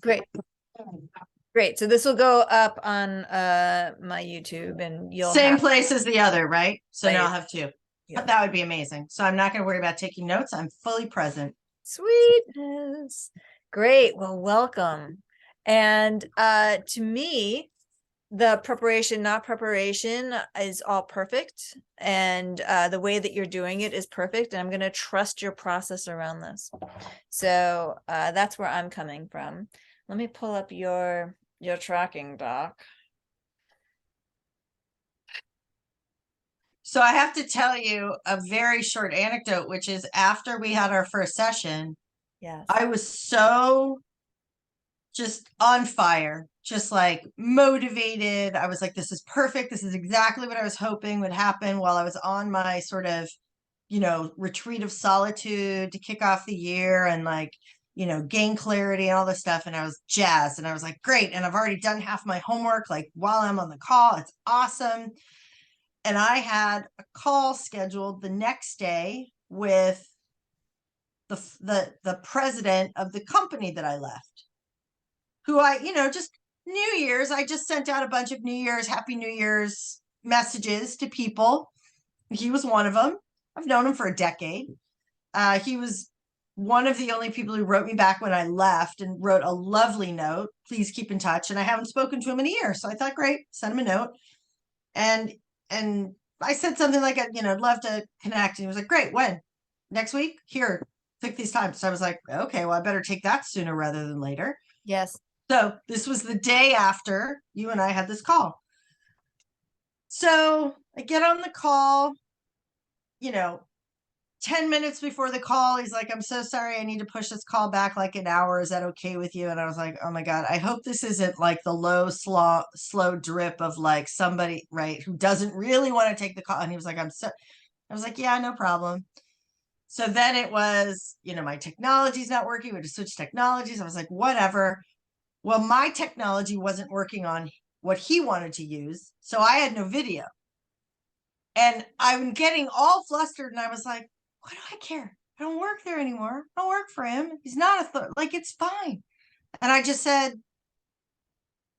Great. Great. So this will go up on my YouTube and you'll Same have place as the other, right? So now right. I'll have two. Yeah. That would be amazing. So I'm not going to worry about taking notes. I'm fully present. Sweetness. Great. Well, welcome. And to me, the preparation, not preparation, is all perfect. And the way that you're doing it is perfect. And I'm going to trust your process around this. So that's where I'm coming from. Let me pull up your tracking doc. So I have to tell you a very short anecdote, which is after we had our first session, Yes. I was so just on fire, just like motivated. I was like, this is perfect. This is exactly what I was hoping would happen while I was on my sort of, retreat of solitude to kick off the year and like, gain clarity and all this stuff. And I was jazzed and I was like, great. And I've already done half my homework, like while I'm on the call. It's awesome. And I had a call scheduled the next day with the president of the company that I left, who I, just New Year's, I just sent out a bunch of New Year's, Happy New Year's messages to people. He was one of them. I've known him for a decade. He was one of the only people who wrote me back when I left and wrote a lovely note. Please keep in touch. And I haven't spoken to him in a year. So I thought, great, send him a note. And I said something like, I'd love to connect. And he was like, great, when? Next week? Here, pick these times. So I was like, okay, well, I better take that sooner rather than later. Yes. So this was the day after you and I had this call. So I get on the call, 10 minutes before the call, he's like, I'm so sorry. I need to push this call back like an hour. Is that okay with you? And I was like, oh my God, I hope this isn't like the low, slow drip of like somebody, right, who doesn't really want to take the call. And he was like, I was like, yeah, no problem. So then it was, my technology's not working. We had to switch technologies. I was like, whatever. Well, my technology wasn't working on what he wanted to use. So I had no video. And I'm getting all flustered. And I was like, what do I care? I don't work there anymore. I don't work for him. He's not like, it's fine. And I just said,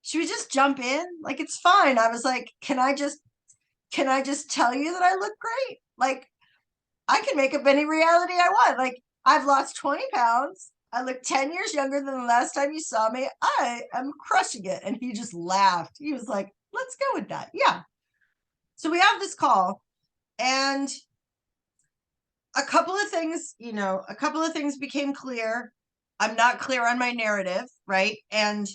should we just jump in? Like, it's fine. I was like, can I just tell you that I look great? Like, I can make up any reality I want. Like, I've lost 20 pounds. I look 10 years younger than the last time you saw me. I am crushing it. And he just laughed. He was like, let's go with that. Yeah. So we have this call and a couple of things, became clear. I'm not clear on my narrative, right? And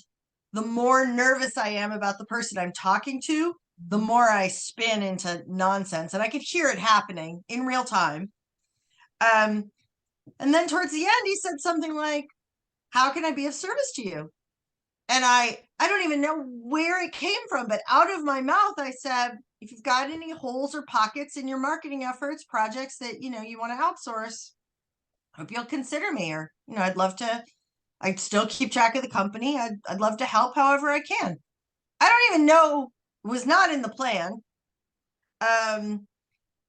the more nervous I am about the person I'm talking to, the more I spin into nonsense. And I could hear it happening in real time. And then towards the end, he said something like, how can I be of service to you? And I don't even know where it came from, but out of my mouth, I said, if you've got any holes or pockets in your marketing efforts, projects that, you want to outsource, hope you'll consider me. Or, I'd still keep track of the company. I'd love to help however I can. I don't even know, it was not in the plan. Um,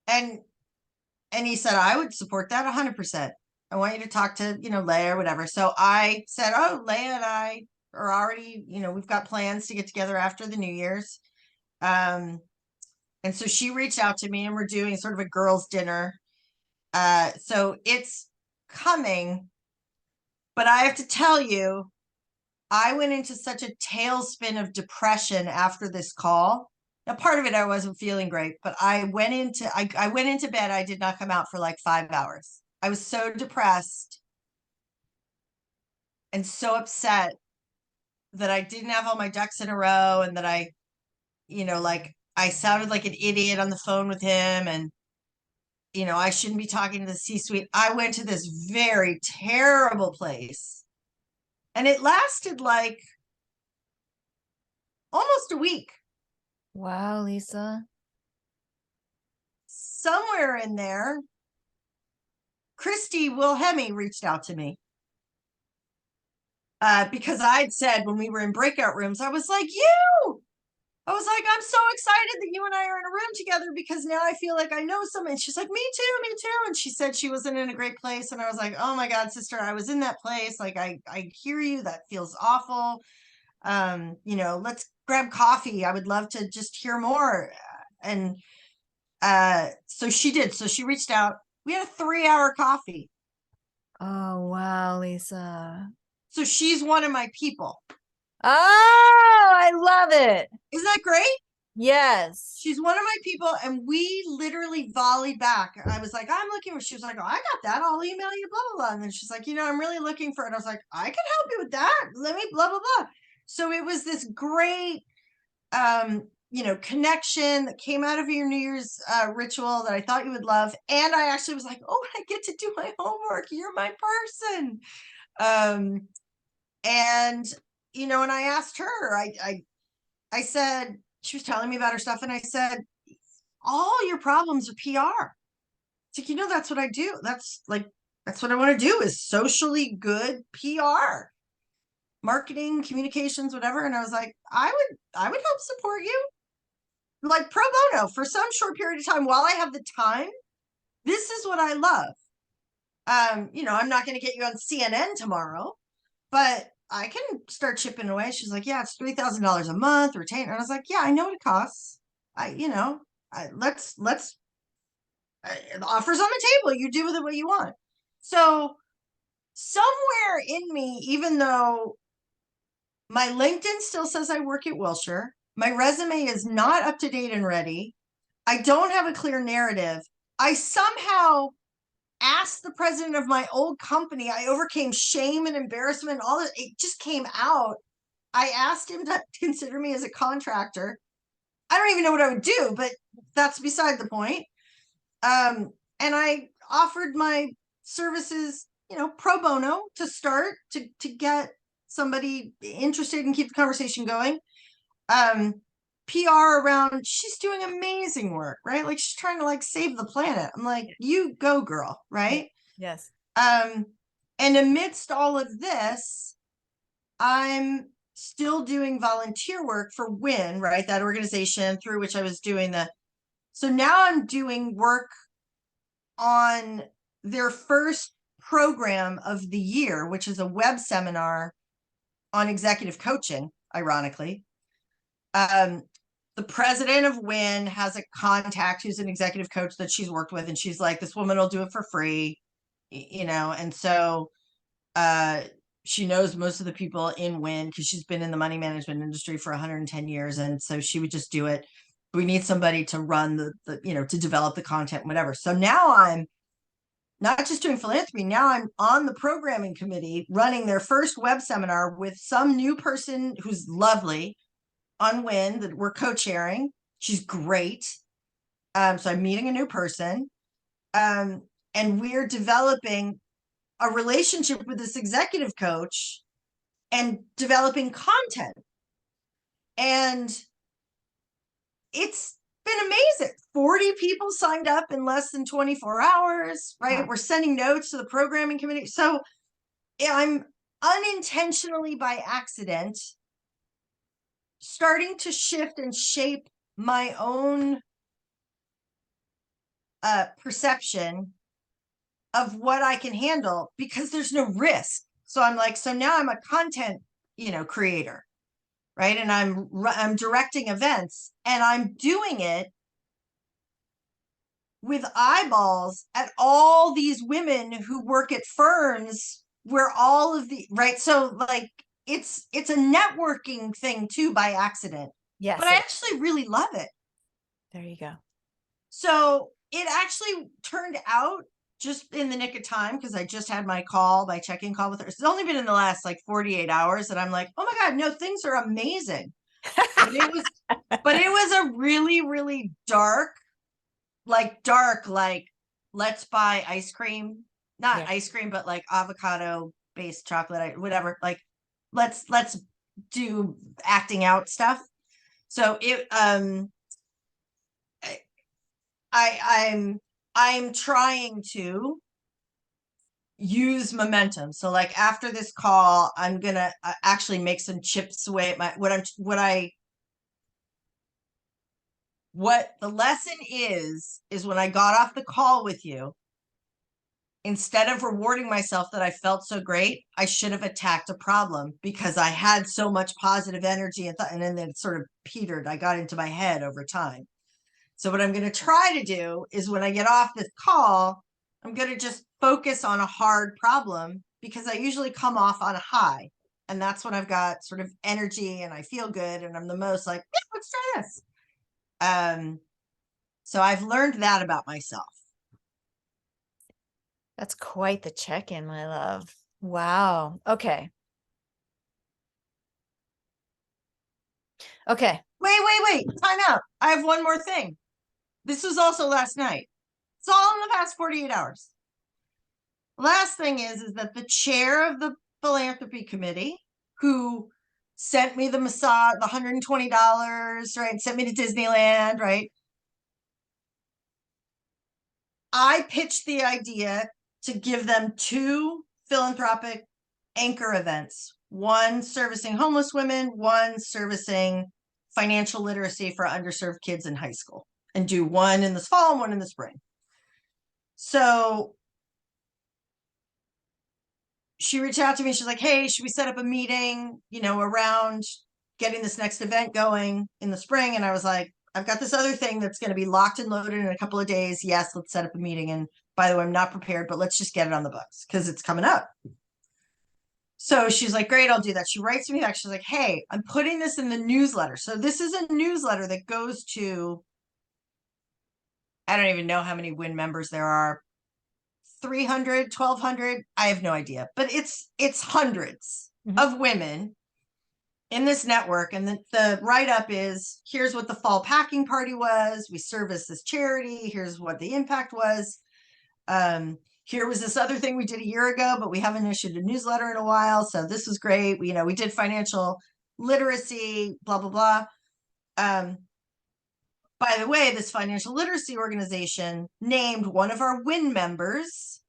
and, and he said, I would support that 100%. I want you to talk to, Leah or whatever. So I said, oh, Leah and I are already, we've got plans to get together after the New Year's. And so she reached out to me and we're doing sort of a girls' dinner. So it's coming, but I have to tell you, I went into such a tailspin of depression after this call. Now, part of it, I wasn't feeling great, but I went into bed. I did not come out for like 5 hours. I was so depressed and so upset that I didn't have all my ducks in a row and that like I sounded like an idiot on the phone with him and, I shouldn't be talking to the C-suite. I went to this very terrible place and it lasted like almost a week. Wow, Lisa. Somewhere in there, Christy Wilhelmi reached out to me. Because I'd said when we were in breakout rooms, I was like, I was like, I'm so excited that you and I are in a room together because now I feel like I know someone. And she's like, me too, me too. And she said she wasn't in a great place. And I was like, oh my God, sister, I was in that place. Like, I hear you. That feels awful. Let's grab coffee. I would love to just hear more. And so she did. So she reached out. We had a 3-hour coffee. Oh, wow, Lisa. So she's one of my people. Oh, I love it. Isn't that great? Yes. She's one of my people, and we literally volleyed back. I was like, I'm looking for, she was like, oh, I got that. I'll email you, blah, blah, blah. And then she's like, I'm really looking for it. I was like, I can help you with that. Let me, blah, blah, blah. So it was this great, connection that came out of your New Year's ritual that I thought you would love. And I actually was like, oh, I get to do my homework. You're my person. And I asked her, I said, she was telling me about her stuff, and I said, all your problems are PR. It's like, that's what I do. That's what I want to do is socially good PR, marketing, communications, whatever. And I was like, I would help support you like pro bono for some short period of time while I have the time. This is what I love. I'm not going to get you on CNN tomorrow, but I can start chipping away. She's like, yeah, it's $3,000 a month retainer. And I was like, yeah, I know what it costs. Let's the offer's on the table. You do with it what you want. So somewhere in me, even though my LinkedIn still says I work at Wilshire, my resume is not up to date and ready. I don't have a clear narrative. I somehow asked the president of my old company. I overcame shame and embarrassment. All that, it just came out. I asked him to consider me as a contractor. I don't even know what I would do, but that's beside the point. And I offered my services, pro bono to start to get somebody interested and keep the conversation going. PR around, she's doing amazing work, right? Like she's trying to like save the planet. I'm like, you go, girl, right? Yes. And amidst all of this, I'm still doing volunteer work for WIN, right? That organization through which I was doing so now I'm doing work on their first program of the year, which is a web seminar on executive coaching, ironically. The president of WIN has a contact who's an executive coach that she's worked with, and she's like, this woman will do it for free, and so she knows most of the people in WIN because she's been in the money management industry for 110 years, and so she would just do it. We need somebody to run to develop the content, whatever. So now I'm not just doing philanthropy. Now I'm on the programming committee running their first web seminar with some new person who's lovely on WIN that we're co-chairing. She's great. So I'm meeting a new person. And we're developing a relationship with this executive coach and developing content. And it's been amazing. 40 people signed up in less than 24 hours, right? Wow. We're sending notes to the programming committee. So I'm unintentionally by accident starting to shift and shape my own perception of what I can handle because there's no risk. So I'm like, so now I'm a content, creator, right? And I'm directing events, and I'm doing it with eyeballs at all these women who work at firms where all of the right. So like it's a networking thing too by accident. Yes. But I actually really love it. There you go. So it actually turned out just in the nick of time because I just had my check-in call with her. It's only been in the last like 48 hours that I'm like, oh my God, no, things are amazing. But it was a really, really dark, let's buy ice cream, not Yeah. ice cream, but like avocado based chocolate, whatever. Like let's do acting out stuff. So I'm trying to use momentum. So like after this call, I'm gonna actually make some chips away at what what the lesson is when I got off the call with you, instead of rewarding myself that I felt so great, I should have attacked a problem because I had so much positive energy and then it sort of petered. I got into my head over time. So what I'm going to try to do is when I get off this call, I'm going to just focus on a hard problem because I usually come off on a high. And that's when I've got sort of energy and I feel good and I'm the most like, yeah, let's try this. So I've learned that about myself. That's quite the check-in, my love. Wow. Okay. Okay. Wait. Time out. I have one more thing. This was also last night. It's all in the past 48 hours. Last thing is that the chair of the philanthropy committee, who sent me the massage, the $120, right? Sent me to Disneyland, right? I pitched the idea to give them 2 philanthropic anchor events, one servicing homeless women, one servicing financial literacy for underserved kids in high school, and do one in the fall and one in the spring. So she reached out to me. She's like, hey, should we set up a meeting, around getting this next event going in the spring? And I was like, I've got this other thing that's going to be locked and loaded in a couple of days. Yes, let's set up a meeting. And by the way, I'm not prepared, but let's just get it on the books because it's coming up. So she's like, great, I'll do that. She writes me back. She's like, hey, I'm putting this in the newsletter. So this is a newsletter that goes to, I don't even know how many WIN members there are, 300, 1,200. I have no idea, but it's hundreds of women in this network. And the write-up is, here's what the fall packing party was. We service this charity. Here's what the impact was. Here was this other thing we did a year ago, but we haven't issued a newsletter in a while. So this was great. We did financial literacy, blah, blah, blah. By the way, this financial literacy organization named one of our WIN members,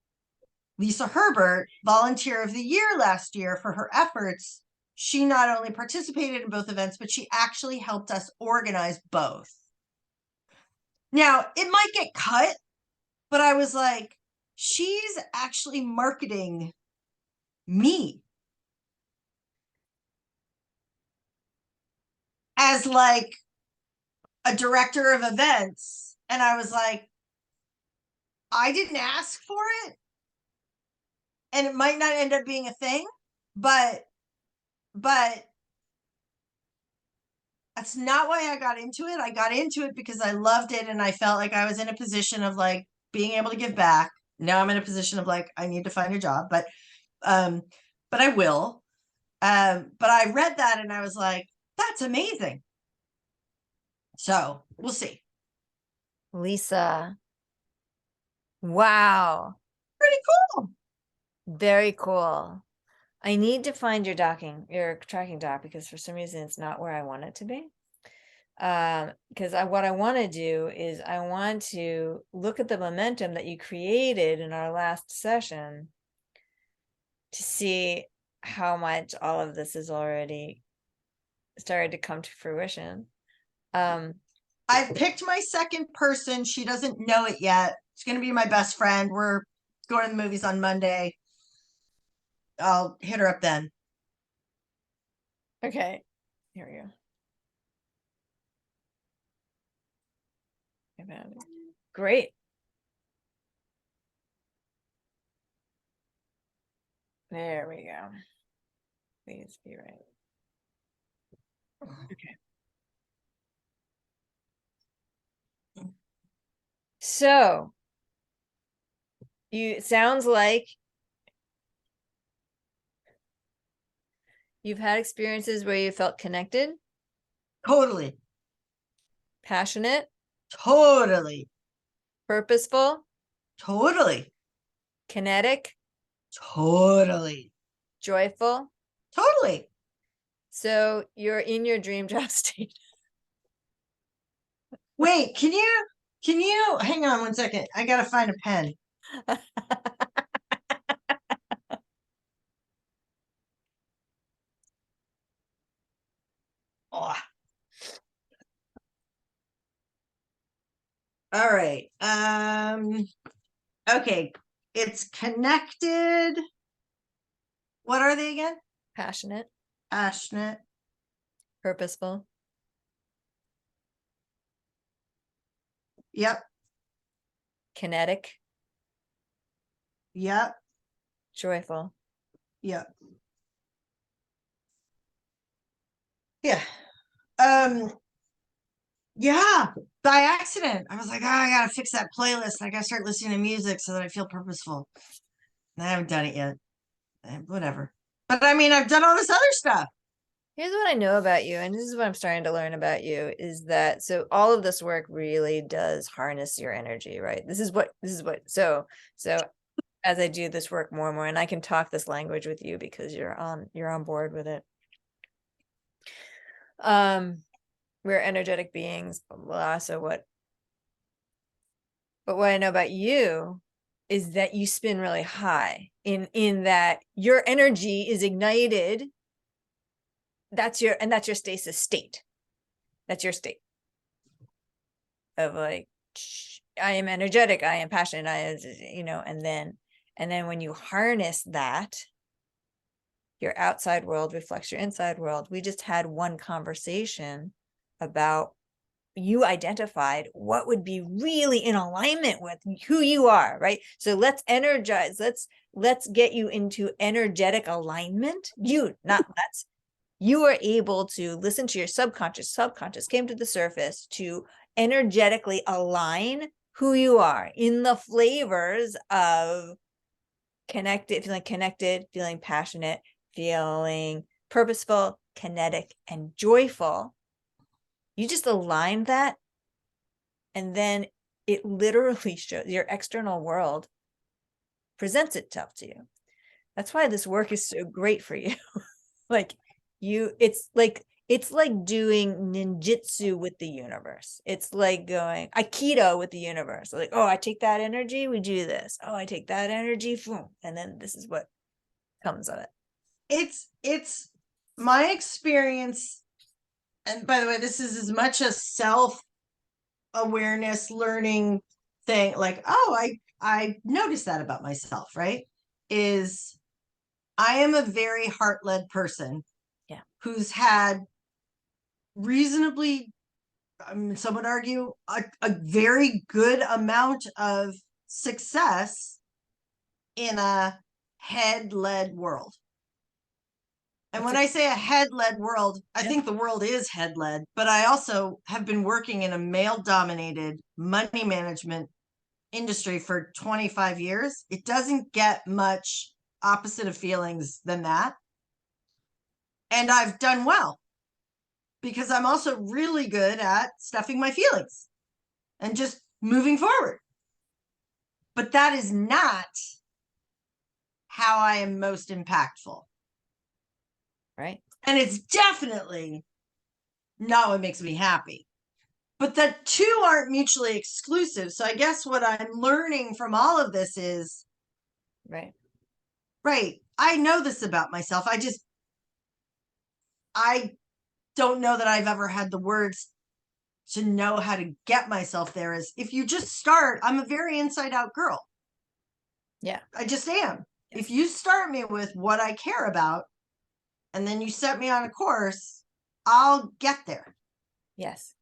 Lisa Herbert, Volunteer of the Year last year for her efforts. She not only participated in both events, but she actually helped us organize both. Now, it might get cut, but I was like, she's actually marketing me as like a director of events. And I was like, I didn't ask for it. And it might not end up being a thing, but that's not why I got into it. I got into it because I loved it and I felt like I was in a position of like being able to give back. Now I'm in a position of like I need to find a job, but I will. But I read that and I was like, that's amazing. So we'll see. Lisa. Wow. Pretty cool. Very cool. I need to find your tracking doc because for some reason it's not where I want it to be. Because what I want to do is I want to look at the momentum that you created in our last session to see how much all of this is already started to come to fruition. I've picked my second person. She doesn't know it yet. It's going to be my best friend. We're going to the movies on Monday. I'll hit her up then. Okay, here we go. I found it. Great. There we go. Please be right. Okay. So it sounds like you've had experiences where you felt connected, Totally. passionate, Totally. purposeful, Totally. kinetic, Totally. joyful. Totally. So you're in your dream job state. Wait, can you hang on one second? I gotta find a pen. Oh. All right. Okay. It's connected. What are they again? Passionate, Passionate. purposeful, Yep. kinetic, Yep. joyful. Yep. Yeah. Um, yeah, by accident. I was like, oh, I gotta fix that playlist. I gotta start listening to music so that I feel purposeful. And I haven't done it yet. Whatever. But I mean, I've done all this other stuff. Here's what I know about you, and this is what I'm starting to learn about you, is that so all of this work really does harness your energy, right? So as I do this work more and more, and I can talk this language with you because you're on board with it. We're energetic beings, blah, blah. But what I know about you is that you spin really high in that your energy is ignited. That's your stasis state. That's your state of like, I am energetic, I am passionate, and then when you harness that, your outside world reflects your inside world. We just had one conversation about, you identified what would be really in alignment with who you are, right? So let's energize, let's get you into energetic alignment. You are able to listen to your subconscious came to the surface to energetically align who you are in the flavors of connected, feeling passionate, feeling purposeful, kinetic, and joyful. You just align that, and then it literally shows, your external world presents itself to you. That's why this work is so great for you. Like it's like doing ninjutsu with the universe. It's like going aikido with the universe. Like, oh, I take that energy, we do this. Oh, I take that energy, boom, and then this is what comes of it. It's my experience. And by the way, this is as much a self awareness learning thing. Like, oh, I noticed that about myself, right? Is I am a very heart led person. Yeah. Who's had reasonably, I mean, some would argue, a very good amount of success in a head led world. And when I say a head led world, I think the world is head led, but I also have been working in a male dominated money management industry for 25 years. It doesn't get much opposite of feelings than that. And I've done well because I'm also really good at stuffing my feelings and just moving forward. But that is not how I am most impactful. Right. And it's definitely not what makes me happy. But the two aren't mutually exclusive. So I guess what I'm learning from all of this is Right. right. I know this about myself. I don't know that I've ever had the words to know how to get myself there. Is if you just start, I'm a very inside out girl. Yeah. I just am. Yes. If you start me with what I care about and then you set me on a course, I'll get there. Yes.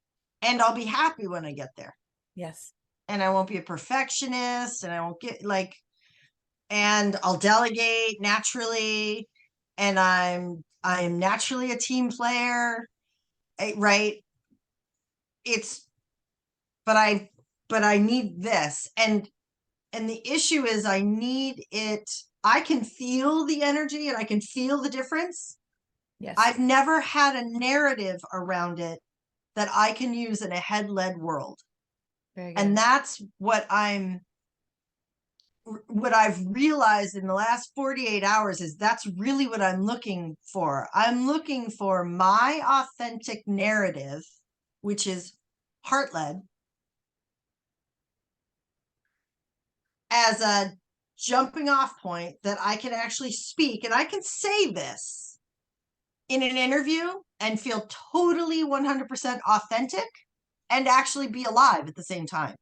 And I'll be happy when I get there. Yes. And I won't be a perfectionist and I won't get like, and I'll delegate naturally. And I'm naturally a team player, right? It's, but I need this. And the issue is I need it. I can feel the energy and I can feel the difference. Yes. I've never had a narrative around it that I can use in a head led world. Very good. And that's what I've realized in the last 48 hours is that's really what I'm looking for. I'm looking for my authentic narrative, which is heart led, as a jumping off point that I can actually speak and I can say this in an interview and feel totally 100% authentic and actually be alive at the same time.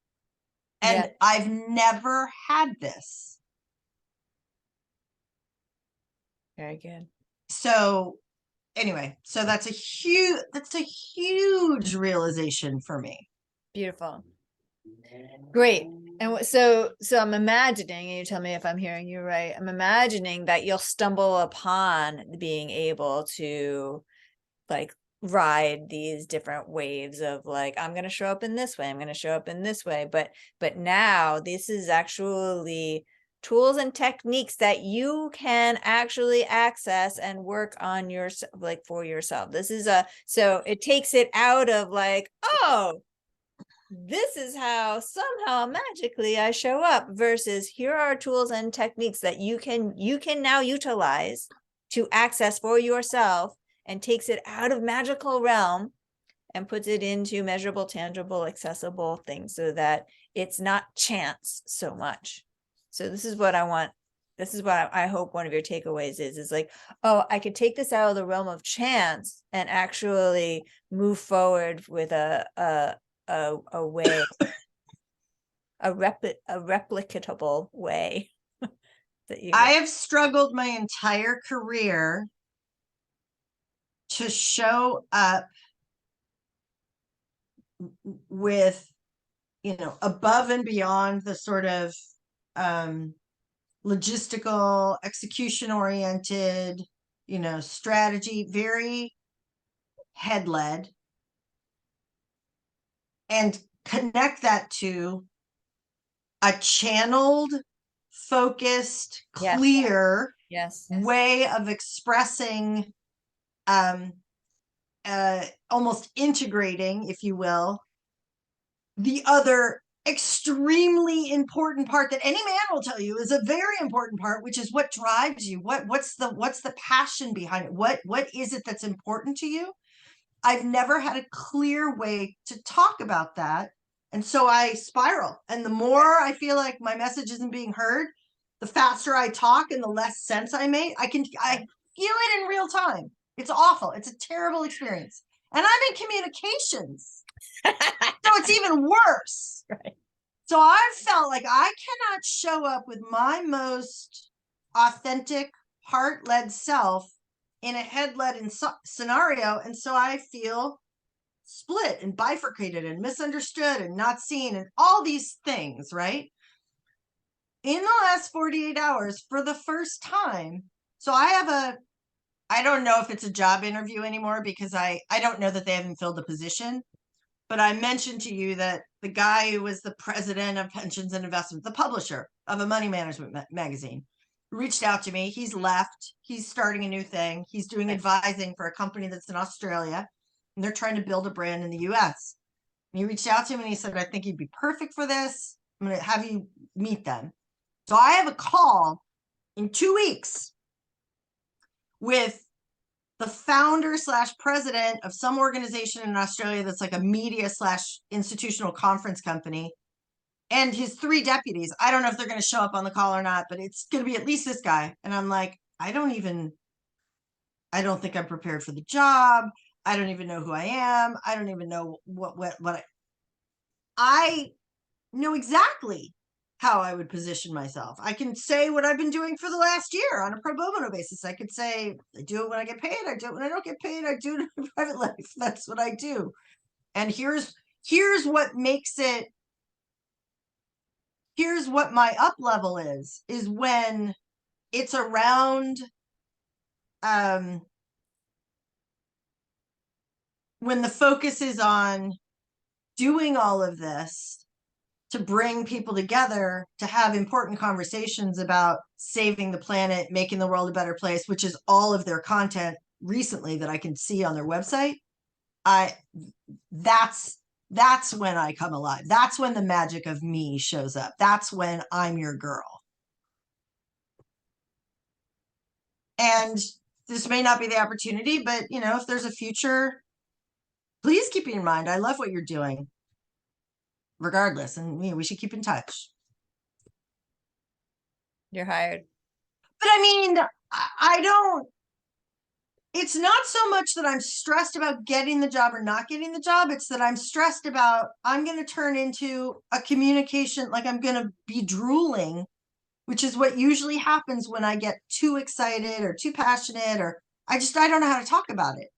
And I've never had this. Very good. So anyway, so that's a huge realization for me. Beautiful. Great. And so I'm imagining, and you tell me if I'm hearing you right, I'm imagining that you'll stumble upon being able to like ride these different waves of like, I'm going to show up in this way, I'm going to show up in this way. But now this is actually tools and techniques that you can actually access and work on your, like for yourself. This is so it takes it out of like, oh, this is how somehow magically I show up, versus here are tools and techniques that you can now utilize to access for yourself, and takes it out of magical realm and puts it into measurable, tangible, accessible things, so that it's not chance so much. So this is what I want. This is what I hope one of your takeaways is like, oh, I could take this out of the realm of chance and actually move forward with a way, a replicatable way that you I have struggled my entire career to show up with, above and beyond the sort of logistical, execution oriented, strategy, very head led, and connect that to a channeled, focused, Yes. clear Yes. way of expressing, almost integrating, if you will, the other extremely important part that any man will tell you is a very important part, which is what drives you. What's the passion behind it? What is it that's important to you? I've never had a clear way to talk about that. And so I spiral. And the more I feel like my message isn't being heard, the faster I talk and the less sense I make. I feel it in real time. It's awful. It's a terrible experience. And I'm in communications. So it's even worse. Right. So I've felt like I cannot show up with my most authentic, heart-led self in a head-led scenario. And so I feel split and bifurcated and misunderstood and not seen and all these things, right? In the last 48 hours, for the first time, so I don't know if it's a job interview anymore, because I don't know that they haven't filled the position. But I mentioned to you that the guy who was the president of pensions and investments, the publisher of a money management magazine, reached out to me. He's left. He's starting a new thing. He's doing advising for a company that's in Australia, and they're trying to build a brand in the US. And he reached out to me and he said, I think you'd be perfect for this. I'm going to have you meet them. So I have a call in 2 weeks with the founder / president of some organization in Australia that's like a media / institutional conference company, and his 3 deputies. I don't know if they're going to show up on the call or not, but it's going to be at least this guy. And I'm like, I don't think I'm prepared for the job. I don't even know who I am. I don't even know what I know exactly how I would position myself. I can say what I've been doing for the last year on a pro bono basis. I could say, I do it when I get paid. I do it when I don't get paid. I do it in my private life. That's what I do. And here's what makes it, here's what my up level is when it's around, when the focus is on doing all of this to bring people together to have important conversations about saving the planet, making the world a better place, which is all of their content recently that I can see on their website. That's when I come alive. That's when the magic of me shows up. That's when I'm your girl. And this may not be the opportunity, but if there's a future, please keep it in mind. I love what you're doing regardless. And we should keep in touch. You're hired. But I mean, I don't, it's not so much that I'm stressed about getting the job or not getting the job. It's that I'm stressed about I'm going to turn into a communication, like I'm going to be drooling, which is what usually happens when I get too excited or too passionate, or I don't know how to talk about it.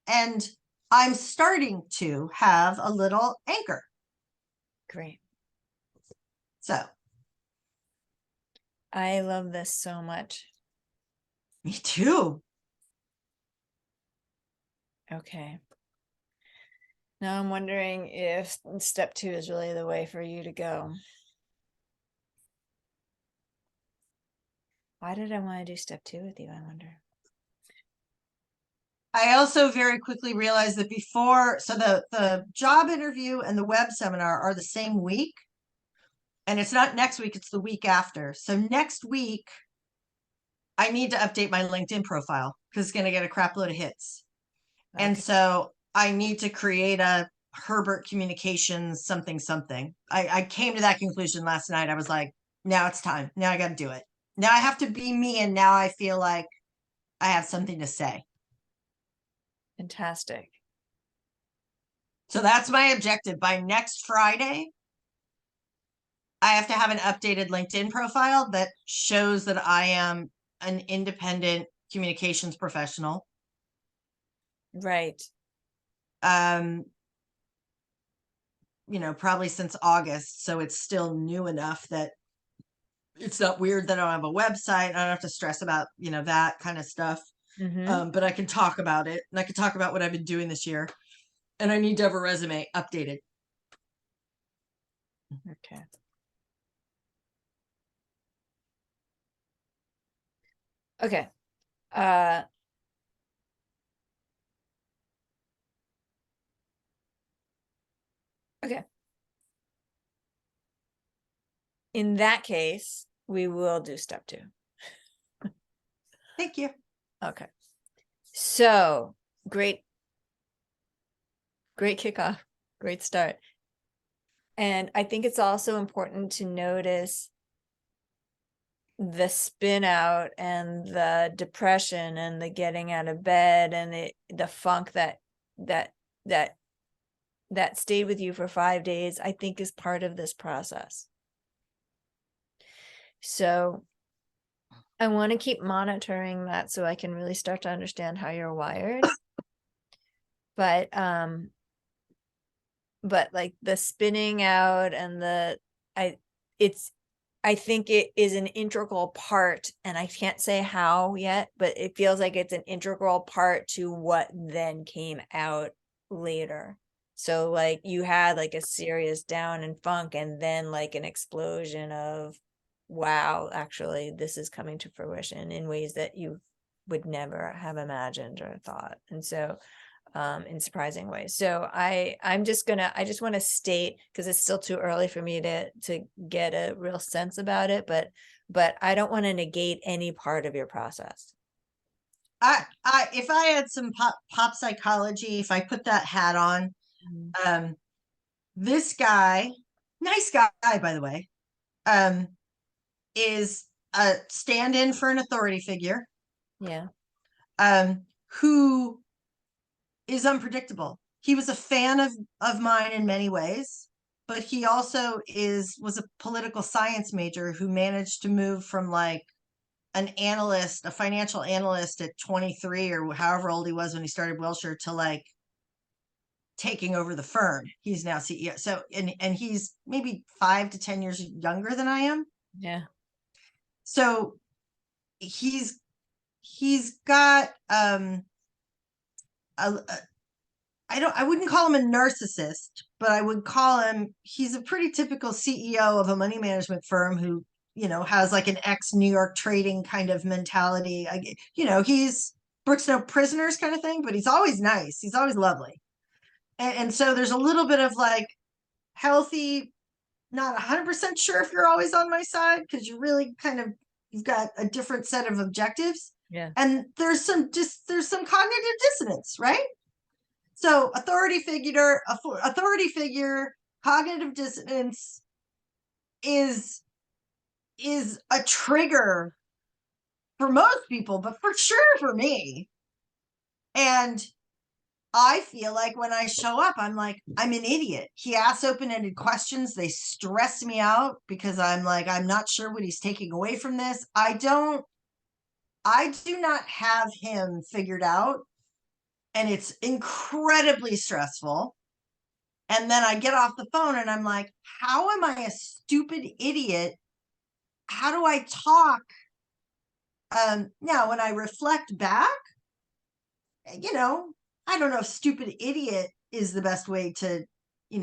And I'm starting to have a little anchor. Great. So, I love this so much. me too. Okay. Now I'm wondering if step 2 is really the way for you to go. Why did I want to do step 2 with you, I wonder? I also very quickly realized that so the job interview and the web seminar are the same week. And it's not next week, it's the week after. So next week, I need to update my LinkedIn profile because it's going to get a crap load of hits. And Okay. so I need to create a Herbert communications something something. I came to that conclusion last night. I was like, now it's time. Now I got to do it. Now I have to be me. And now I feel like I have something to say. Fantastic. So that's my objective. By next Friday, I have to have an updated LinkedIn profile that shows that I am an independent communications professional. Right. Um, probably since August. So it's still new enough that it's not weird that I don't have a website. I don't have to stress about, that kind of stuff. Mm-hmm. But I can talk about it, and I can talk about what I've been doing this year. And I need to have a resume updated. Okay. Okay. Uh, okay. In that case, we will do step 2. Thank you. Okay. So great kickoff. Great start. And I think it's also important to notice the spin out and the depression and the getting out of bed and the funk that that that stayed with you for 5 days, I think is part of this process. So I want to keep monitoring that so I can really start to understand how you're wired. But like the spinning out and I I think it is an integral part, and I can't say how yet, but it feels like it's an integral part to what then came out later. So like you had like a serious down and funk and then like an explosion of, wow, actually this is coming to fruition in ways that you would never have imagined or thought. And so in surprising ways. So I just want to state, because it's still too early for me to get a real sense about it, but I don't want to negate any part of your process. If I had some pop psychology, if I put that hat on, um, this guy, nice guy, by the way, is a stand-in for an authority figure, Yeah. Who is unpredictable. He was a fan of mine in many ways, but he also was a political science major who managed to move from like an analyst, a financial analyst at 23 or however old he was when he started Wilshire, to like taking over the firm. He's now CEO. So and he's maybe 5 to 10 years younger than I am. Yeah. So he's got a I wouldn't call him a narcissist, but I would call him, he's a pretty typical CEO of a money management firm who, has like an ex New York trading kind of mentality. He's Brooks No Prisoners kind of thing, but he's always nice. He's always lovely. And so there's a little bit of like healthy, not 100% sure if you're always on my side because you're really you've got a different set of objectives. Yeah. And there's some cognitive dissonance, right? So authority figure, cognitive dissonance is a trigger for most people, but for sure for me. And I feel like when I show up, I'm like, I'm an idiot. He asks open-ended questions. They stress me out because I'm like, I'm not sure what he's taking away from this. I do not have him figured out. And it's incredibly stressful. And then I get off the phone and I'm like, how am I a stupid idiot? How do I talk? Now, when I reflect back, you know, I don't know if stupid idiot is the best way to,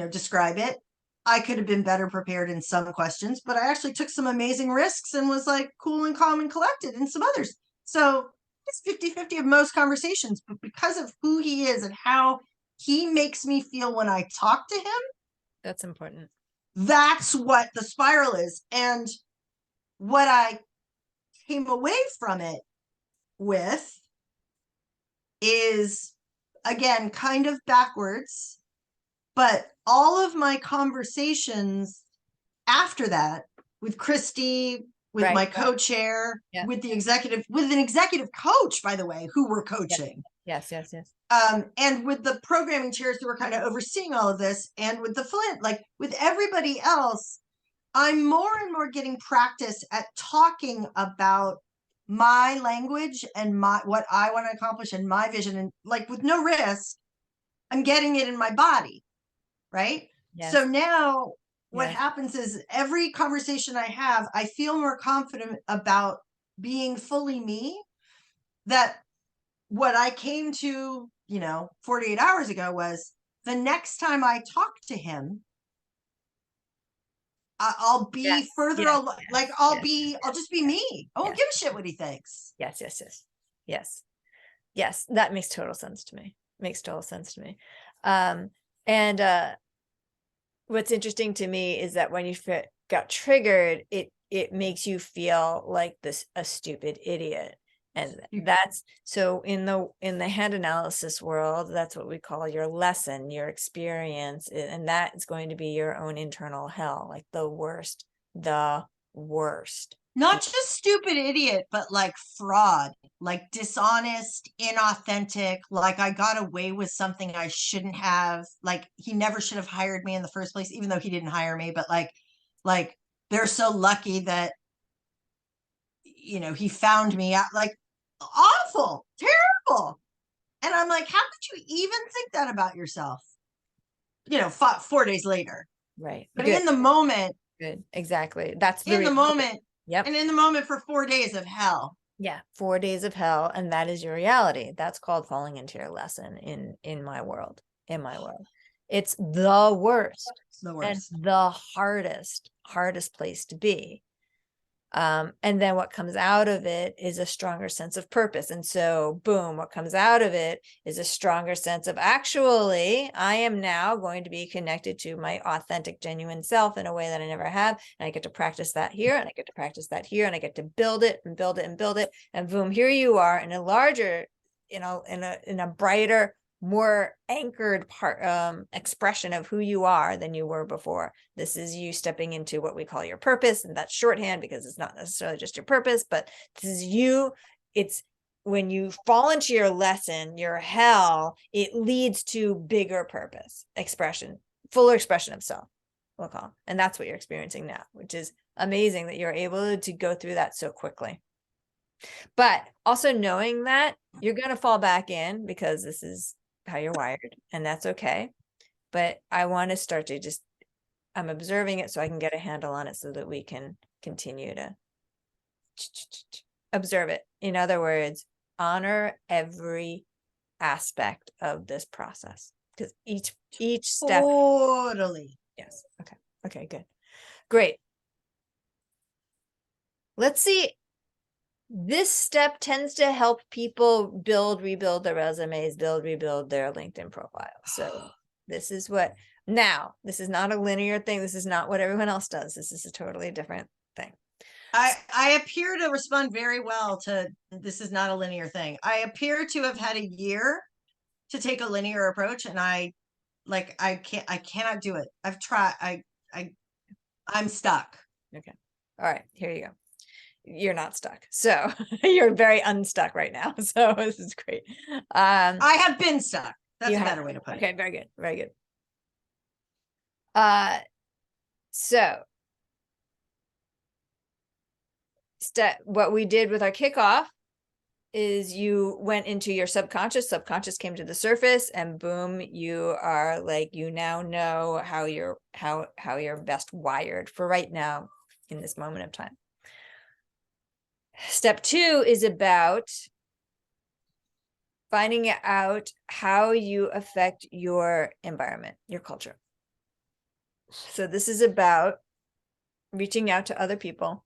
describe it. I could have been better prepared in some questions, but I actually took some amazing risks and was like cool and calm and collected in some others. So it's 50-50 of most conversations, but because of who he is and how he makes me feel when I talk to him, That's important. that's what the spiral is. And what I came away from it with is, again, kind of backwards, but all of my conversations after that with Christy, with Right. my co-chair, Yeah. with an executive coach, by the way, who we're Yeah. coaching. Yes. And with the programming chairs who were kind of overseeing all of this, and with the Flint, like with everybody else, I'm more and more getting practice at talking about my language and what I want to accomplish and my vision, and like with no risk, I'm getting it in my body, right? Yes. So now what Yes. happens is every conversation I have, I feel more confident about being fully me. That what I came to, 48 hours ago was the next time I talk to him, I'll be Yes. further Yes. along. Like Yes. I'll just be me. I won't Yes. give a shit what he thinks. Yes. That makes total sense to me. Makes total sense to me. And what's interesting to me is that when you got triggered, it makes you feel like a stupid idiot. And that's so in the hand analysis world, that's what we call your lesson, your experience, and that is going to be your own internal hell, like the worst. Not just stupid idiot, but like fraud, like dishonest, inauthentic, like I got away with something I shouldn't have. Like he never should have hired me in the first place, even though he didn't hire me, but like they're so lucky that he found me out. Like awful, terrible. And I'm like, how could you even think that about yourself? 4 days later. Right. But Good. in the moment, Good. Exactly. That's the in the reality. moment, Yep. and in the moment for 4 days of hell. Yeah, 4 days of hell, and that is your reality. That's called falling into your lesson in my world. In my world, it's the worst The and worst. the hardest place to be. And then what comes out of it is a stronger sense of purpose. And so, boom, what comes out of it is a stronger sense of actually, I am now going to be connected to my authentic, genuine self in a way that I never have. And I get to practice that here, and I get to practice that here, and I get to build it and build it and build it. And boom, here you are in a larger, in a brighter, more anchored expression of who you are than you were before. This is you stepping into what we call your purpose, and that's shorthand because it's not necessarily just your purpose, but this is you. It's when you fall into your lesson, your hell, it leads to bigger purpose expression, fuller expression of self, we'll call. And that's what you're experiencing now, which is amazing that you're able to go through that so quickly. But also knowing that you're going to fall back in because this is how you're wired, and that's okay. But I want to start to I'm observing it so I can get a handle on it so that we can continue to observe it. In other words, honor every aspect of this process, because each step. Totally. Yes. Okay, good. Great. Let's see. This step tends to help people rebuild their resumes, rebuild their LinkedIn profile. So this is this is not a linear thing. This is not what everyone else does. This is a totally different thing. I appear to respond very well to this is not a linear thing. I appear to have had a year to take a linear approach, and I cannot do it. I've tried. I'm stuck. Okay. All right, here you go. you're not stuck. So you're very unstuck right now. So this is great. I have been stuck. That's you a have- better way to put it. Okay, very good. Very good. So what we did with our kickoff is you went into your subconscious came to the surface, and boom, you are like, you now know how you're best wired for right now in this moment of time. Step 2 is about finding out how you affect your environment, your culture. So this is about reaching out to other people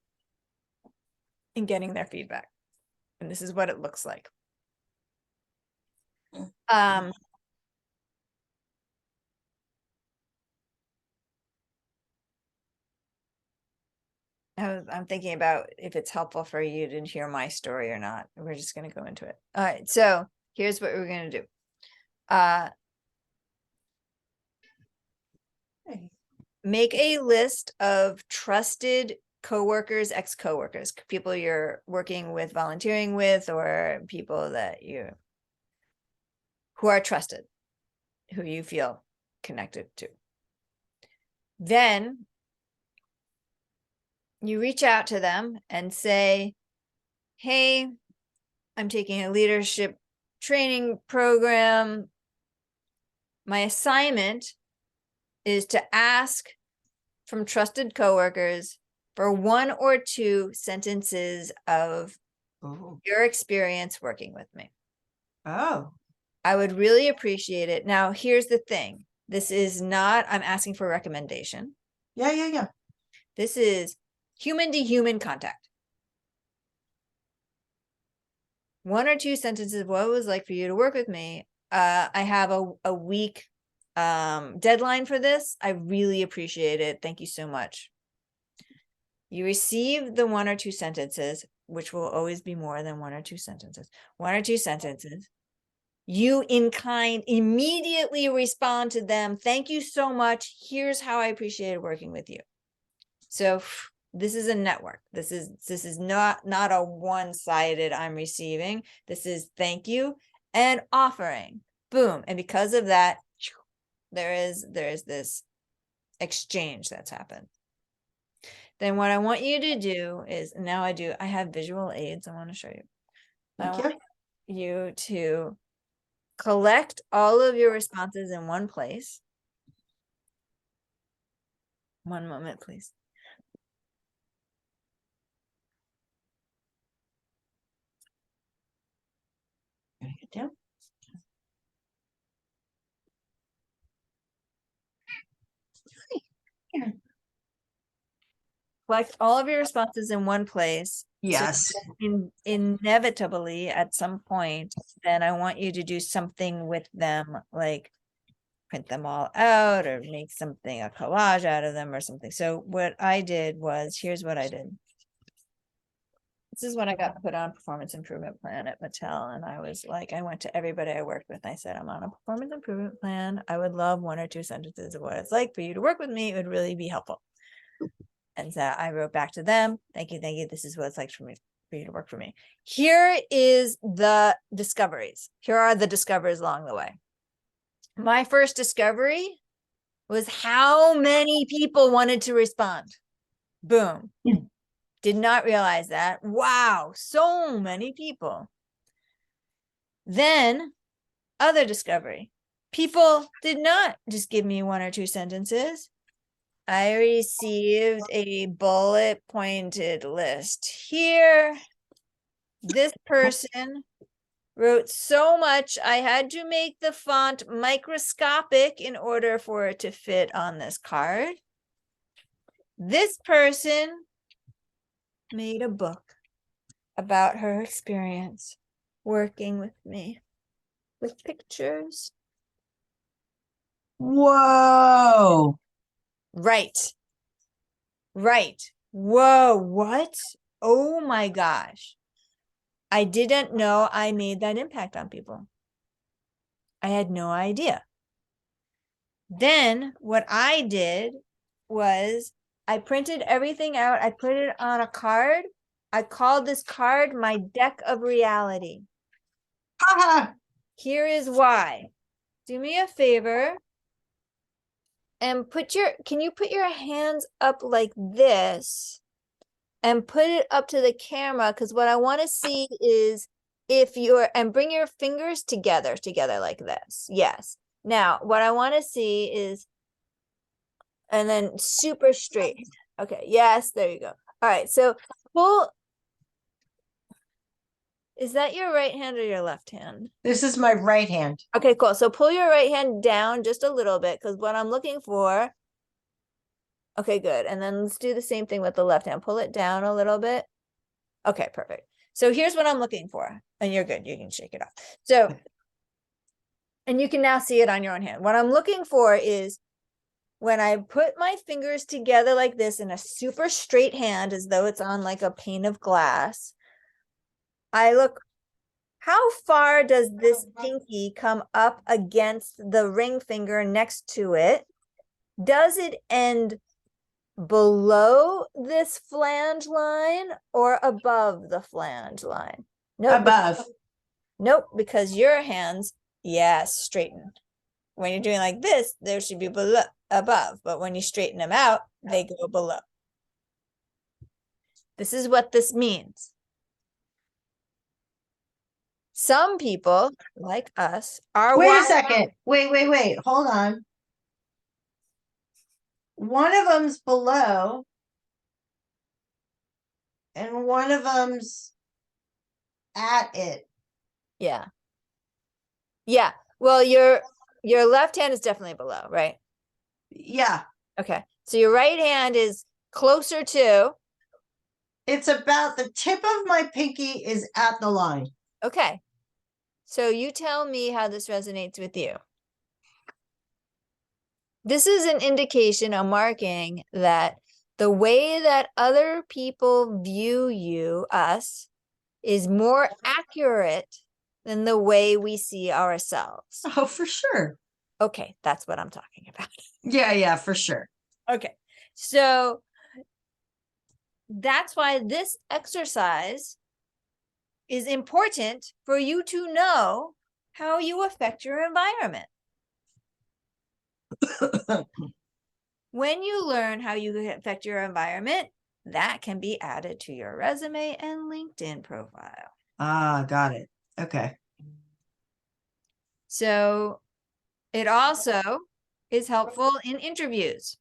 and getting their feedback. And this is what it looks like. I'm thinking about if it's helpful for you to hear my story or not. We're just going to go into it. All right. So here's what we're going to do. Make a list of trusted coworkers, ex-coworkers, people you're working with, volunteering with, or people that who are trusted, who you feel connected to. Then you reach out to them and say, hey, I'm taking a leadership training program. My assignment is to ask from trusted coworkers for 1 or 2 sentences of your experience working with me. Oh. I would really appreciate it. Now, here's the thing. This is not, I'm asking for a recommendation. Yeah. This is human to human contact. 1 or 2 sentences of what it was like for you to work with me. I have a week deadline for this. I really appreciate it. Thank you so much. You receive the 1 or 2 sentences, which will always be more than 1 or 2 sentences. 1 or 2 sentences. You in kind immediately respond to them. Thank you so much. Here's how I appreciated working with you. So this is a network. This is not a one-sided I'm receiving. This is thank you and offering. Boom. And because of that, there is this exchange that's happened. Then what I want you to do is, now I have visual aids I want to show you. I want you to collect all of your responses in one place. One moment, please. Get down. Collect all of your responses in one place. Yes. So inevitably, at some point, then I want you to do something with them, like print them all out or make something, a collage out of them or something. So what I did was, here's what I did. This is when I got put on performance improvement plan at Mattel. And I was like, I went to everybody I worked with. I said, I'm on a performance improvement plan. I would love 1 or 2 sentences of what it's like for you to work with me. It would really be helpful. And so I wrote back to them. Thank you. This is what it's like for you to work for me. Here is the discoveries. Here are the discoveries along the way. My first discovery was how many people wanted to respond. Boom. Did not realize that. Wow, so many people. Then, other discovery. People did not just give me 1 or 2 sentences. I received a bullet pointed list here. This person wrote so much, I had to make the font microscopic in order for it to fit on this card. This person made a book about her experience working with me with pictures. Whoa. Right. Whoa, what? Oh my gosh. I didn't know I made that impact on people. I had no idea. Then what I did was I printed everything out. I put it on a card I call this card my deck of reality. Haha. Here is why. Do me a favor and can you put your hands up like this and put it up to the camera? Because what I want to see is and bring your fingers together like this. Yes. Now, what I want to see is, and then super straight. Okay. Yes. There you go. All right. So pull. Is that your right hand or your left hand? This is my right hand. Okay, cool. So pull your right hand down just a little bit, because what I'm looking for. Okay, good. And then let's do the same thing with the left hand. Pull it down a little bit. Okay, perfect. So here's what I'm looking for. And you're good. You can shake it off. So, and you can now see it on your own hand. What I'm looking for is when I put my fingers together like this in a super straight hand, as though it's on like a pane of glass, I look, how far does this pinky come up against the ring finger next to it? Does it end below this flange line or above the flange line? Nope. Above. Nope, because your hands, yes, straighten. When you're doing like this, there should be below, above, but when you straighten them out, they go below. This is what this means. Some people, like us, are Wait a second. Wait. Hold on. One of them's below, and one of them's at it. Yeah. Yeah. Well, your left hand is definitely below, right? Yeah. Okay. So your right hand is closer to. It's about the tip of my pinky is at the line. Okay. So you tell me how this resonates with you. This is an indication, a marking that the way that other people view you, us, is more accurate than the way we see ourselves. Oh, for sure. Okay, that's what I'm talking about. Yeah, for sure. Okay, so that's why this exercise is important for you to know how you affect your environment. When you learn how you affect your environment, that can be added to your resume and LinkedIn profile. Ah, got it. Okay. So it also is helpful in interviews.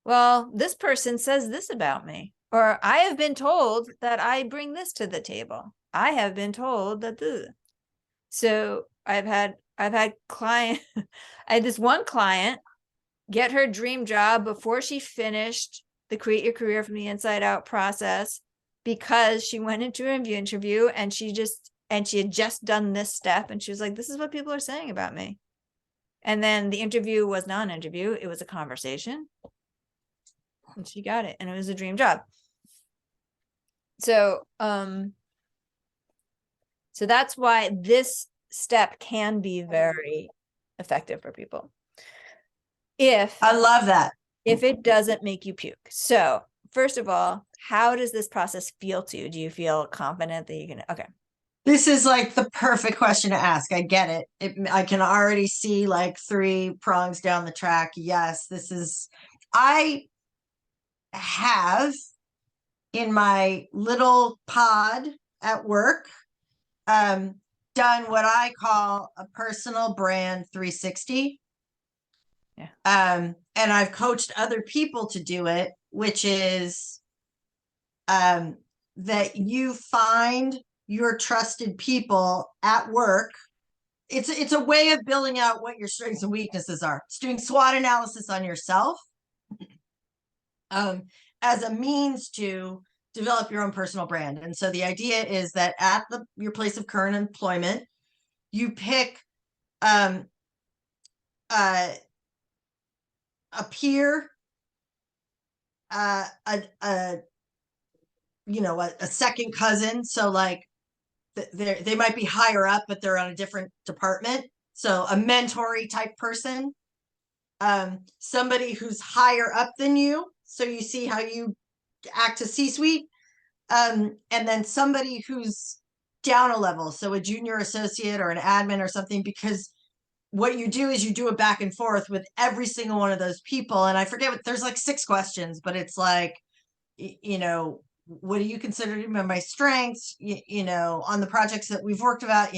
Well, this person says this about me, or I have been told that I bring this to the table. I have been told that this. So I've had client, I had this one client get her dream job before she finished the Create Your Career from the Inside Out process, because she went into an interview and she had just done this step, and she was like, this is what people are saying about me. And then the interview was not an interview, it was a conversation. And she got it, and it was a dream job. So so that's why this step can be very effective for people. I love that. If it doesn't make you puke. So first of all, how does this process feel to you? Do you feel confident that you can? Okay. This is like the perfect question to ask. I get it. I can already see like 3 prongs down the track. Yes, I have in my little pod at work done what I call a personal brand 360. Yeah. And I've coached other people to do it, which is that you find your trusted people at work. It's a way of building out what your strengths and weaknesses are. It's doing SWOT analysis on yourself as a means to develop your own personal brand. And so the idea is that at your place of current employment, you pick a peer, a second cousin. So like they might be higher up, but they're on a different department. So a mentory type person, somebody who's higher up than you. So you see how you act to C-suite, and then somebody who's down a level, so a junior associate or an admin or something, because what you do is you do a back and forth with every single one of those people. And I forget what, there's like 6 questions, but it's like, what do you consider to be my strengths? On the projects that we've worked about,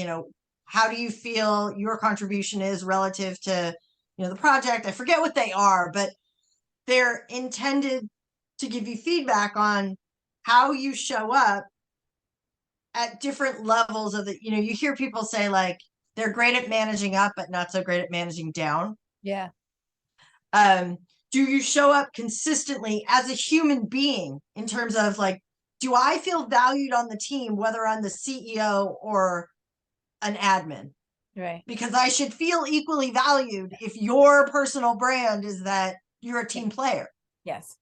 how do you feel your contribution is relative to, the project? I forget what they are, but they're intended to give you feedback on how you show up at different levels of you hear people say like they're great at managing up, but not so great at managing down. Yeah. Do you show up consistently as a human being in terms of like, do I feel valued on the team, whether I'm the CEO or an admin? Right. Because I should feel equally valued if your personal brand is that you're a team player. Yes.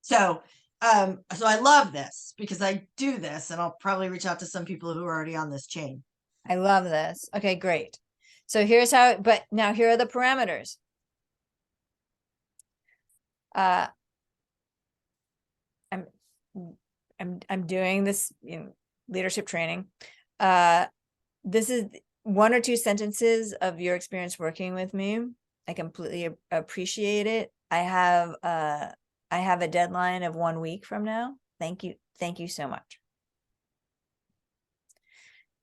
So I love this because I do this, and I'll probably reach out to some people who are already on this chain. I love this. Okay, great. So here's how, but now here are the parameters. I'm doing this leadership training. This is 1 or 2 sentences of your experience working with me. I completely appreciate it. I have a deadline of 1 week from now. Thank you so much.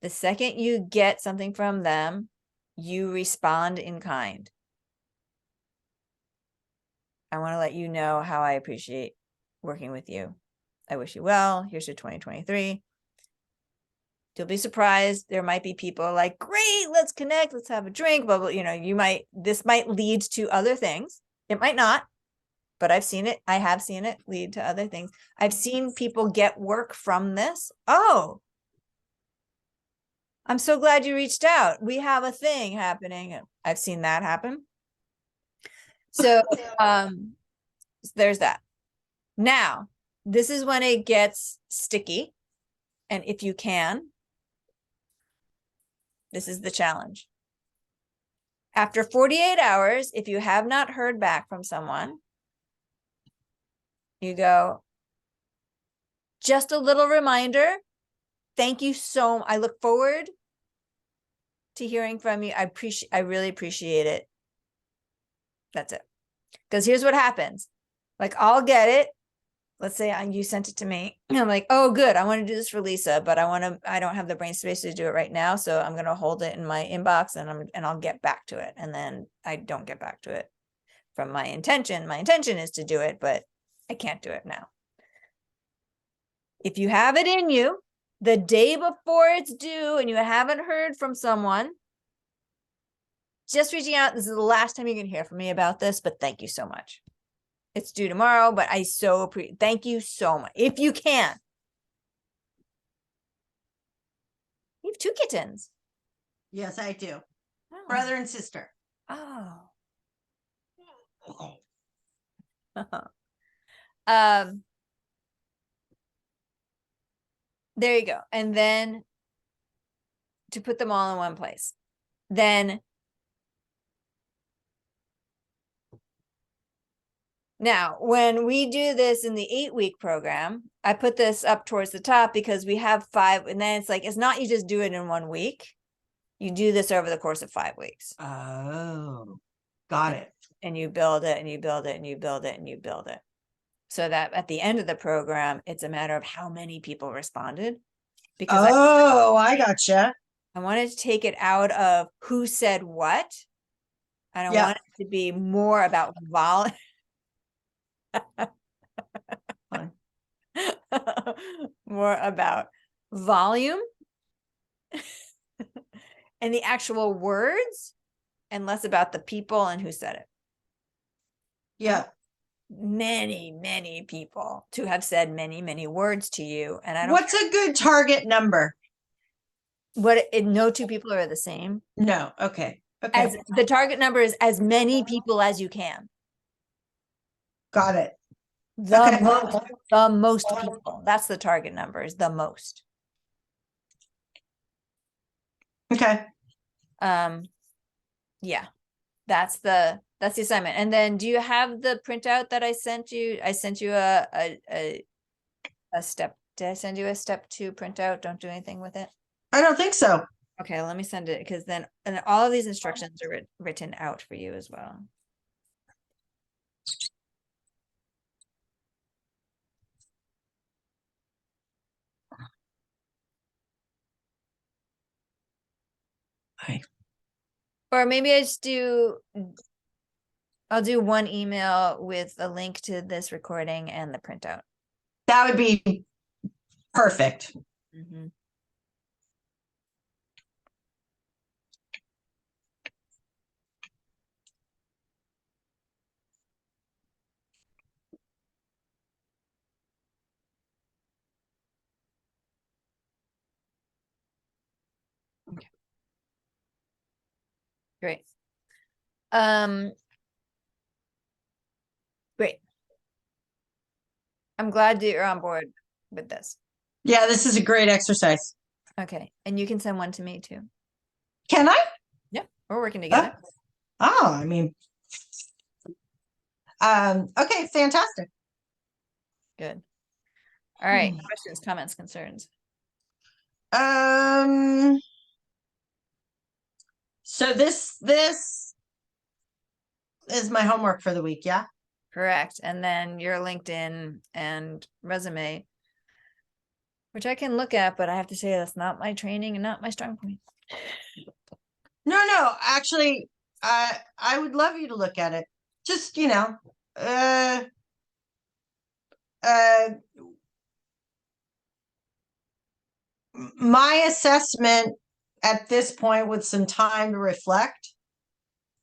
The second you get something from them, you respond in kind. I want to let you know how I appreciate working with you. I wish you well. Here's your 2023. You'll be surprised. There might be people like, great, let's connect. Let's have a drink. But this might lead to other things. It might not, but I've seen it. I have seen it lead to other things. I've seen people get work from this. Oh, I'm so glad you reached out. We have a thing happening. I've seen that happen. So there's that. Now, this is when it gets sticky. And if you can, this is the challenge. After 48 hours, if you have not heard back from someone, you go, just a little reminder. Thank you I look forward to hearing from you. I really appreciate it. That's it. Because here's what happens. Like, I'll get it. Let's say you sent it to me. I'm like, oh, good. I want to do this for Lisa, but I don't have the brain space to do it right now. So I'm going to hold it in my inbox and I'll get back to it. And then I don't get back to it from my intention. My intention is to do it, but I can't do it now. If you have it in you the day before it's due and you haven't heard from someone, just reaching out. This is the last time you can hear from me about this, but thank you so much. It's due tomorrow, but I so appreciate. Thank you so much. If you can. You have 2 kittens. Yes, I do. Oh. Brother and sister. Oh. There you go. And then to put them all in one place. Then now, when we do this in the 8-week program, I put this up towards the top because we have 5, and then it's like, it's not you just do it in 1 week. You do this over the course of 5 weeks. Oh, got it. And you build it and you build it and you build it and you build it. So that at the end of the program, it's a matter of how many people responded. Because I gotcha. I wanted to take it out of who said what. And I want it to be more about volume. More about volume and the actual words and less about the people and who said it. Yeah. Many people to have said many words to you. And I don't What's a good target number? No 2 people are the same. No. Okay. As the target number is as many people as you can. Got it. The most people. That's the target number, is the most. Okay. Yeah. That's the assignment. And then do you have the printout that I sent you? I sent you a a step. Did I send you a step 2 printout? Don't do anything with it. I don't think so. Okay, let me send it because then, and all of these instructions are written out for you as well. Okay. Or maybe I'll do one email with a link to this recording and the printout. That would be perfect. Mhm. Okay. Great. Great. I'm glad that you're on board with this. Yeah, this is a great exercise. Okay, and you can send one to me too. Can I? Yep, we're working together. I mean, okay, fantastic. Good. All right, questions, comments, concerns. So this is my homework for the week, yeah? Correct. And then your LinkedIn and resume, which I can look at, but I have to say that's not my training and not my strong point. No, actually, I would love you to look at it. Just, uh uh my assessment at this point with some time to reflect,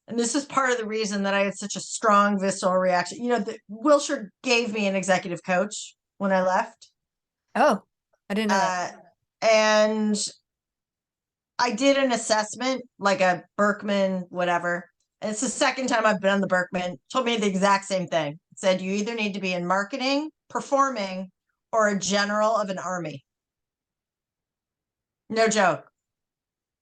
and this is part of the reason that I had such a strong visceral reaction. Wilshire gave me an executive coach when I left. Oh, I didn't know that. And I did an assessment, like a Berkman, whatever. And it's the second time I've been on the Berkman. Told me the exact same thing. It said you either need to be in marketing, performing, or a general of an army. No joke.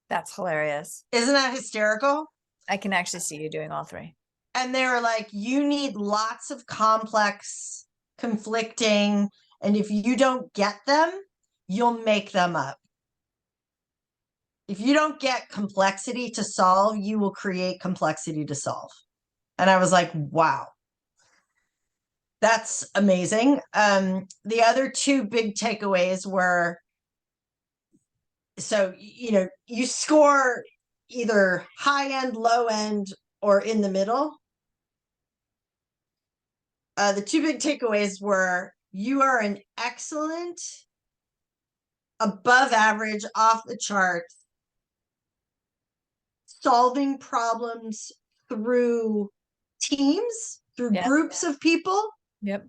That's hilarious. Isn't that hysterical? I can actually see you doing all three. And they were like, you need lots of complex, conflicting, and if you don't get them, you'll make them up. If you don't get complexity to solve, you will create complexity to solve. And I was like, wow, that's amazing. The other two big takeaways were, so, you score either high end, low end, or in the middle. The two big takeaways were you are an excellent, above average, off the charts, solving problems through teams, through Yeah. groups of people. Yep.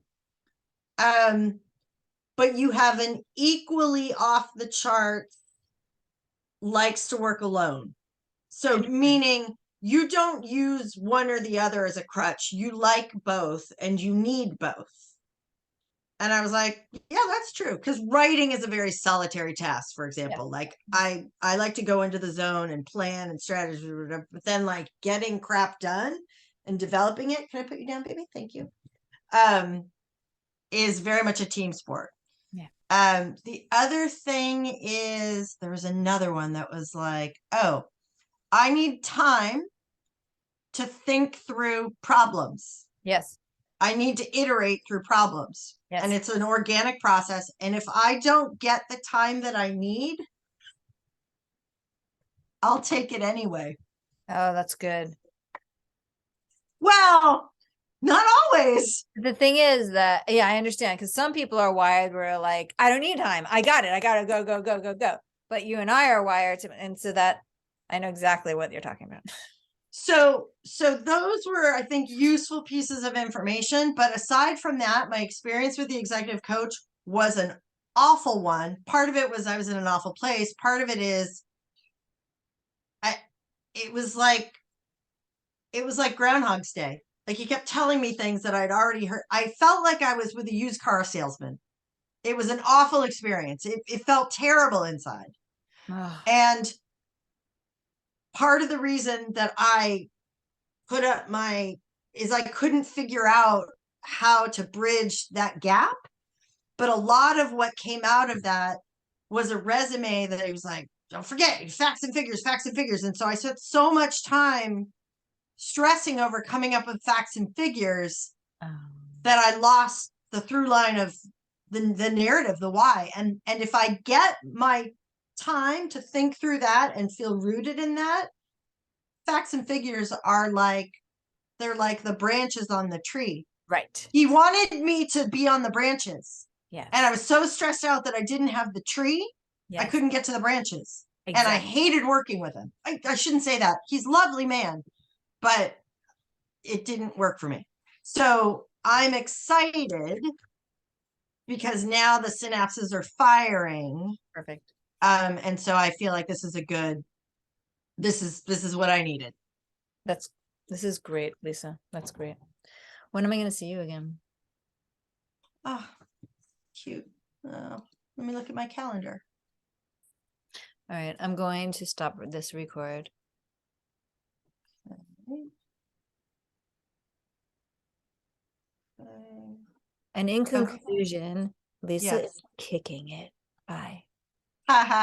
But you have an equally off the charts likes to work alone. So meaning you don't use one or the other as a crutch. You like both and you need both. And I was like, yeah, that's true. Because writing is a very solitary task, for example. Like I like to go into the zone and plan and strategy, or whatever, but then like getting crap done and developing it. Can I put you down, baby? Thank you. Is very much a team sport. Yeah. The other thing is there was another one that was like, oh, I need time to think through problems. Yes. I need to iterate through problems. Yes. And it's an organic process. And if I don't get the time that I need, I'll take it anyway. Oh, that's good. Well, not always. The thing is that, yeah, I understand, because some people are wired where like, I don't need time. I got it. I gotta go, go, go, go, go. But you and I are wired to, and so that I know exactly what you're talking about. So those were, I think, useful pieces of information. But aside from that, my experience with the executive coach was an awful one. Part of it was I was in an awful place. Part of it is it was like Groundhog's Day. Like he kept telling me things that I'd already heard. I felt like I was with a used car salesman. It was an awful experience. It felt terrible inside. And part of the reason that I put up is I couldn't figure out how to bridge that gap. But a lot of what came out of that was a resume that he was like, don't forget facts and figures, facts and figures. And so I spent so much time stressing over coming up with facts and figures that I lost the through line of the narrative, the why. And if I get my time to think through that and feel rooted in that, facts and figures are like, they're like the branches on the tree. Right. He wanted me to be on the branches. Yes. And I was so stressed out that I didn't have the tree. Yes. I couldn't get to the branches. Exactly. And I hated working with him. I shouldn't say that. He's a lovely man, but it didn't work for me. So I'm excited because now the synapses are firing. Perfect. And so I feel like this is a good, this is what I needed. This is great, Lisa. That's great. When am I going to see you again? Oh, cute. Let me look at my calendar. All right, I'm going to stop this record. And in conclusion, Lisa is kicking it. Bye. Haha.